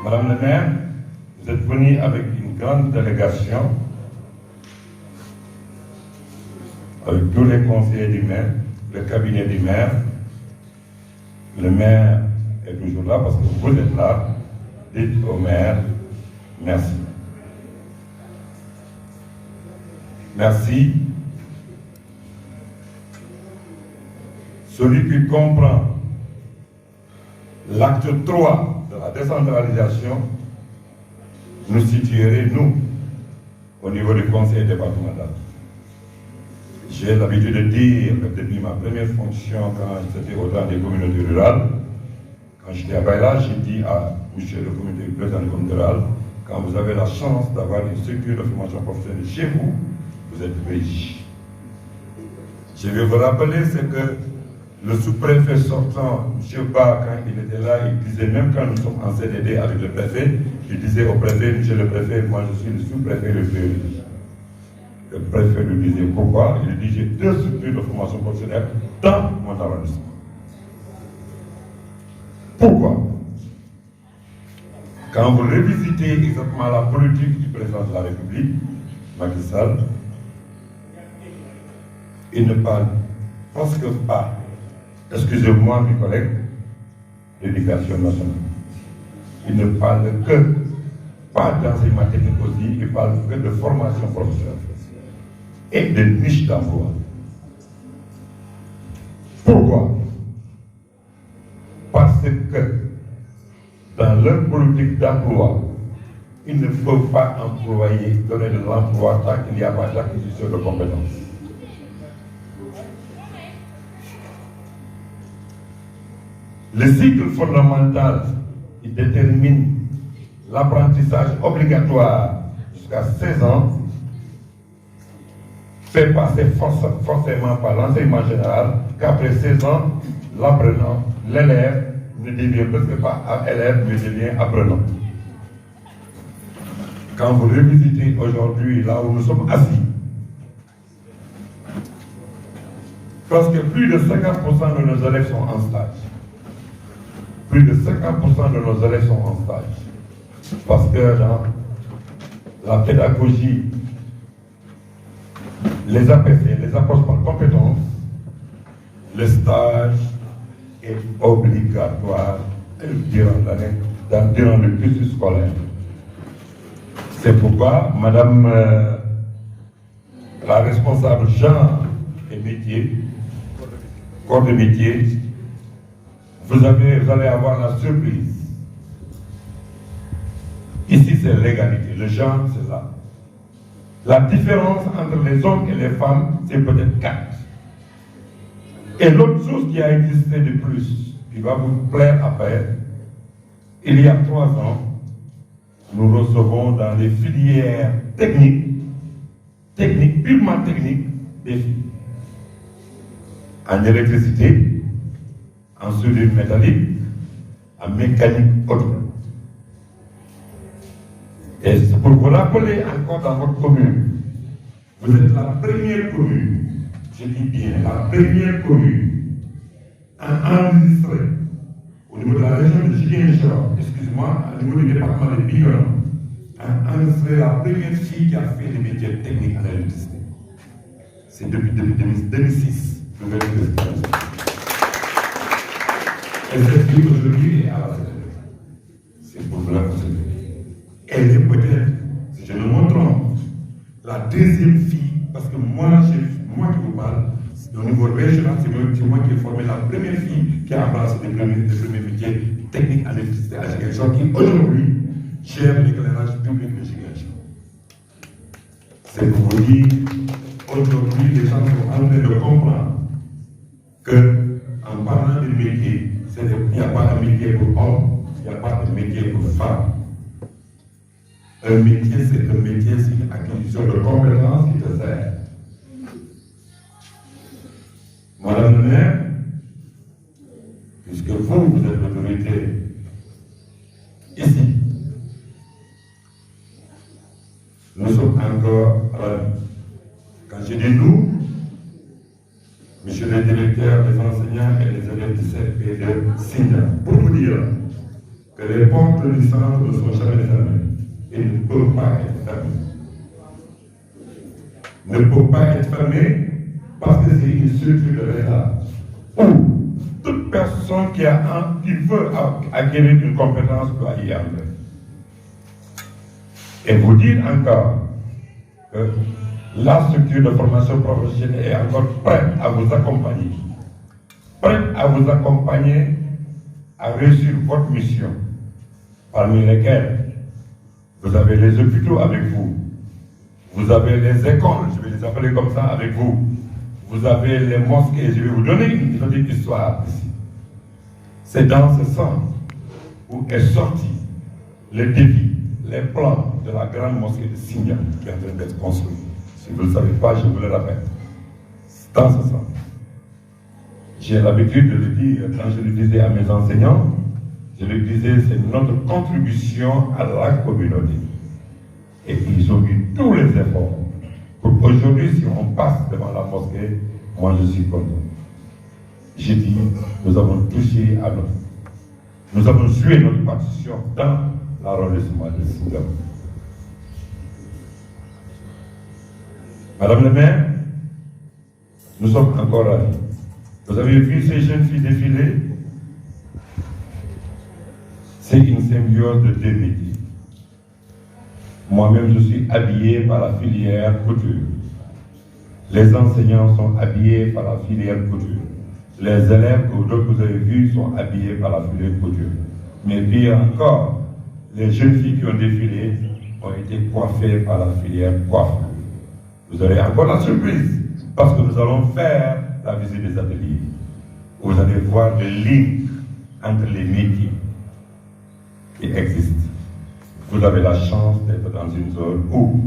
Madame le maire, vous êtes venue avec une grande délégation, avec tous les conseillers du maire, le cabinet du maire. Le maire est toujours là parce que vous êtes là. Dites au maire, merci. Merci. Celui qui comprend l'acte 3 de la décentralisation nous situerait, nous, au niveau du conseil départemental. J'ai l'habitude de dire, depuis ma première fonction, quand j'étais au temps des communautés rurales, quand j'étais à Baïla, j'ai dit à monsieur le président des communautés rurales, quand vous avez la chance d'avoir une structure de formation professionnelle chez vous, vous êtes riche. Je vais vous rappeler ce que le sous-préfet sortant, M. Ba, quand il était là, il disait, même quand nous sommes en CDD avec le préfet, il disait au préfet, monsieur le préfet, moi je suis le sous-préfet le plus riche. Le préfet lui disait pourquoi? Il lui dit, j'ai 2 structures de formation professionnelle dans mon arrondissement. Pourquoi? Quand vous revisitez exactement la politique du président de la République, Macky Sall, il ne parle presque pas, excusez-moi mes collègues, d'éducation nationale. Il ne parle que, pas d'enseignement technique aussi, il parle que de formation professionnelle et de niche d'emploi. Pourquoi? Parce que dans leur politique d'emploi, ils ne peuvent pas donner de l'emploi tant qu'il n'y a pas d'acquisition de compétences. Le cycle fondamental qui détermine l'apprentissage obligatoire jusqu'à 16 ans fait passer forcément par l'enseignement général qu'après 16 ans, l'apprenant, l'élève, ne devient presque pas élève, mais devient apprenant. Quand vous revisitez aujourd'hui là où nous sommes assis, presque plus de 50% de nos élèves sont en stage. Plus de 50% de nos élèves sont en stage. Parce que dans la pédagogie, les APC, les approches par compétences, le stage est obligatoire durant le cursus scolaire. C'est pourquoi, Madame la responsable genre et métier, corps de métier, vous allez avoir la surprise. Ici, c'est l'égalité. Le genre, c'est là. La différence entre les hommes et les femmes, c'est peut-être 4. Et l'autre chose qui a existé de plus, qui va vous plaire après, il y a 3 ans, nous recevons dans les filières techniques, purement techniques, des filles. En électricité, en soudure métallique, en mécanique auto. Et c'est pour vous rappeler encore dans votre commune, vous êtes la première commune, je dis bien la première commune, à enregistrer au niveau de la région de Ziguinchor, excuse-moi, au niveau du département de Bignona, à enregistrer la première fille qui a fait des métiers techniques en électricité. C'est depuis 2006, nouvelle présidence. Et cette fille aujourd'hui est à la CDD. C'est pour vous la considérer. Elle est peut-être, si je ne me trompe, la deuxième fille, parce que moi qui vous parle, au niveau régional, c'est moi qui ai formé la première fille qui a embrassé les premiers métiers techniques en électricité à Ziguinchor, qui aujourd'hui gère l'éclairage public de Ziguinchor. C'est pour vous dire, aujourd'hui, les gens sont en train de comprendre qu'en parlant de métier, il n'y a pas un métier pour homme, il n'y a pas un métier pour femme. Un métier, c'est une acquisition de compétences qui te sert. Madame le maire, puisque vous êtes l'autorité ici, nous sommes encore quand je dis nous, monsieur le directeur des enseignants et les élèves du CFP de Sinda, pour vous dire, que les portes du centre ne sont jamais fermées et ne peuvent pas être fermées. Ne peuvent pas être fermées parce que c'est une structure de l'État où toute personne qui veut acquérir une compétence doit y entrer. Et vous dire encore que la structure de formation professionnelle est encore prête à vous accompagner. Prête à vous accompagner à réussir votre mission, parmi lesquelles vous avez les hôpitaux avec vous, vous avez les écoles, je vais les appeler comme ça, avec vous, vous avez les mosquées, je vais vous donner une petite histoire ici. C'est dans ce sens où est sorti le défi, les plans de la grande mosquée de Sindia qui est en train d'être construite. Si vous ne le savez pas, je vous le rappelle. C'est dans ce sens. J'ai l'habitude de le dire quand je le disais à mes enseignants, je le disais, c'est notre contribution à la communauté. Et ils ont eu tous les efforts pour qu'aujourd'hui, si on passe devant la mosquée, moi je suis content. J'ai dit, nous avons touché à notre. Nous avons joué notre partition dans l'arrondissement de Sindia. Madame la maire, nous sommes encore ravis. Vous avez vu ces jeunes filles défiler? C'est une symbiose de deux métiers. Moi-même, je suis habillé par la filière couture. Les enseignants sont habillés par la filière couture. Les élèves que vous avez vus sont habillés par la filière couture. Mais pire encore, les jeunes filles qui ont défilé ont été coiffées par la filière coiffure. Vous aurez encore la surprise, parce que nous allons faire la visite des ateliers. Vous allez voir le lien entre les métiers qui existent. Vous avez la chance d'être dans une zone où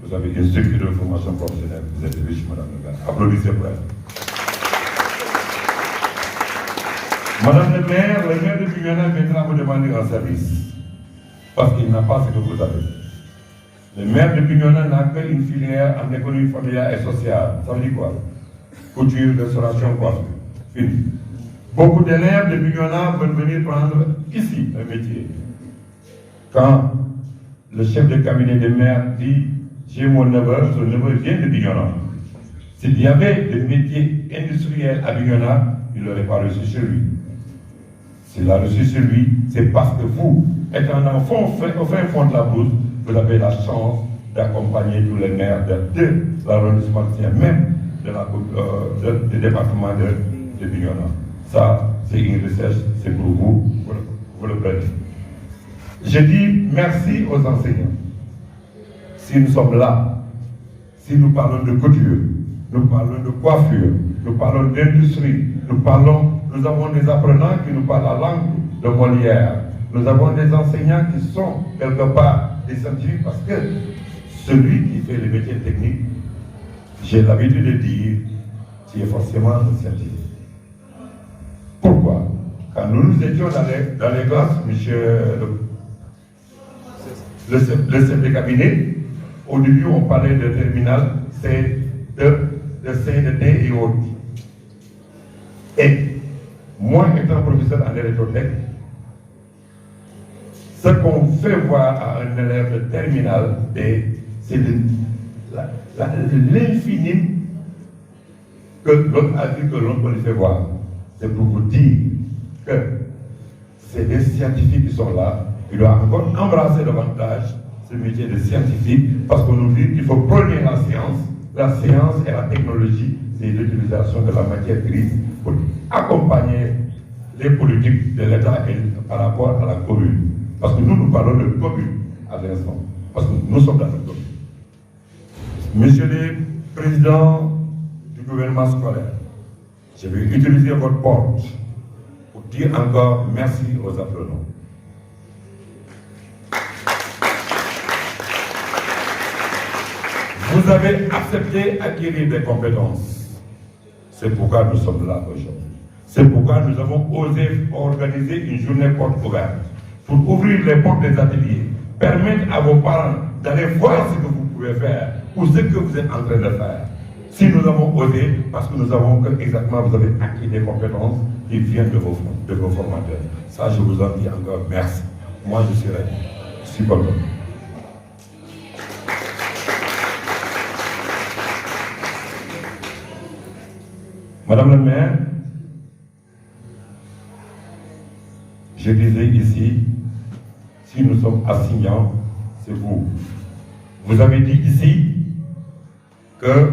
vous avez une structure de formation professionnelle. Vous êtes riche, madame le maire. Applaudissez pour elle. Madame le maire de Bignona viendra vous demander un service. Parce qu'il n'a pas ce que vous avez. Le maire de Bignona n'a qu'une filière en économie familiale et sociale. Ça veut dire quoi? Couture, restauration, coiffure. Fini. Beaucoup d'élèves de Bignona veulent venir prendre ici un métier. Quand le chef de cabinet de maire dit j'ai mon neveu, son neveu vient de Bignona. S'il y avait des métiers industriels à Bignona, il ne l'aurait pas reçu sur lui. S'il l'a reçu sur lui, c'est parce que vous, étant au fin fond de la bourse, vous avez la chance d'accompagner tous les maires de l'arrondissement, même du département de Bignona. Ça, c'est une recherche, c'est pour vous, vous le prenez. Je dis merci aux enseignants. Si nous sommes là, si nous parlons de couture, nous parlons de coiffure, nous parlons d'industrie, nous avons des apprenants qui nous parlent la langue de Molière, nous avons des enseignants qui sont quelque part des scientifiques parce que celui qui fait les métiers techniques, j'ai l'habitude de dire, qui est forcément un scientifique. Pourquoi? Quand nous étions dans les classes, monsieur le chef de cabinet, au début on parlait de terminal, de CNT et autres. Et moi étant professeur en électrotech, ce qu'on fait voir à un élève de terminal, c'est l'infini que l'autre a dit que l'on peut lui faire voir. C'est pour vous dire que c'est des scientifiques qui sont là. Il doit encore embrasser davantage ce métier de scientifique parce qu'on nous dit qu'il faut prôner la science. La science et la technologie, c'est l'utilisation de la matière grise pour accompagner les politiques de l'État par rapport à la commune. Parce que nous parlons de commune à l'instant. Parce que nous sommes dans la commune. Monsieur le Président du gouvernement scolaire, je vais utiliser votre porte pour dire encore merci aux apprenants. Vous avez accepté d'acquérir des compétences. C'est pourquoi nous sommes là aujourd'hui. C'est pourquoi nous avons osé organiser une journée porte ouverte pour ouvrir les portes des ateliers, permettre à vos parents d'aller voir ce que vous pouvez faire ou ce que vous êtes en train de faire. Si nous avons osé, parce que nous avons exactement, vous avez acquis des compétences qui viennent de vos formateurs. Ça, je vous en dis encore merci. moi je suis content. Madame la maire, je disais ici, si nous sommes assignants, c'est vous. Vous avez dit ici que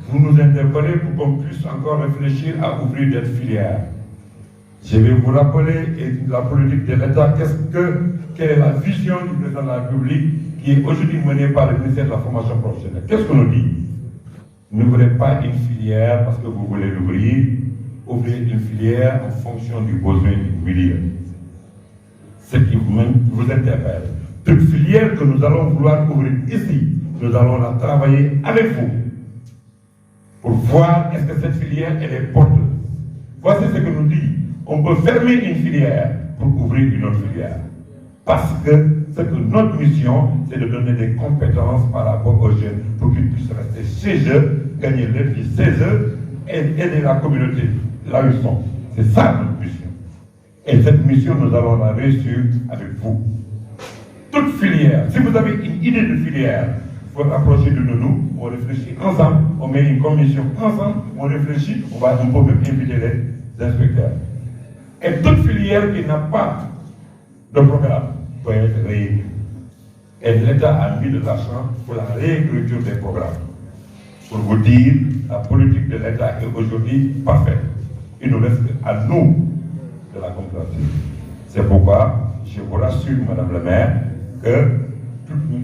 vous nous interpellez pour qu'on puisse encore réfléchir à ouvrir des filières. Je vais vous rappeler la politique de l'État, quelle est la vision du président de la République qui est aujourd'hui menée par le ministère de la formation professionnelle. Qu'est-ce qu'on nous dit? N'ouvrez pas une filière parce que vous voulez l'ouvrir, ouvrez une filière en fonction du besoin du milieu. Ce qui vous interpelle. Toute filière que nous allons vouloir ouvrir ici, nous allons la travailler avec vous pour voir est-ce que cette filière elle est porteuse. Voici ce que nous dit. On peut fermer une filière pour ouvrir une autre filière. Parce que notre mission, c'est de donner des compétences par rapport aux jeunes pour qu'ils puissent rester chez eux, gagner leur vie chez eux et aider la communauté là où ils sont. C'est ça notre mission. Et cette mission, nous allons la réussir avec vous. Toute filière, si vous avez une idée de filière, il faut approcher de nous, on réfléchit ensemble, on met une commission ensemble, on réfléchit, on peut même inviter les inspecteurs. Et toute filière qui n'a pas de programme peut être réécrite. Et l'État a mis de l'argent pour la réécriture des programmes. Pour vous dire, la politique de l'État est aujourd'hui parfaite. Il nous reste à nous de la concrétiser. C'est pourquoi je vous rassure, Madame la maire, que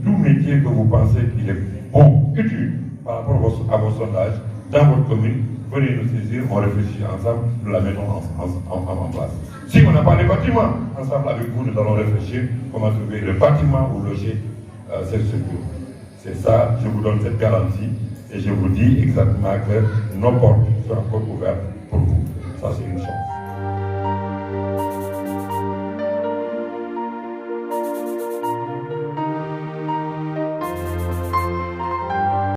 tout métier que vous pensez qu'il est bon, utile par rapport à vos sondages, dans votre commune, venez nous saisir, on réfléchit ensemble, nous la mettons en place. Si on n'a pas les bâtiments, ensemble avec vous, nous allons réfléchir comment trouver le bâtiment où loger cette structure. C'est ça, je vous donne cette garantie et je vous dis exactement que nos portes sont encore ouvertes pour vous. Ça, c'est une chose.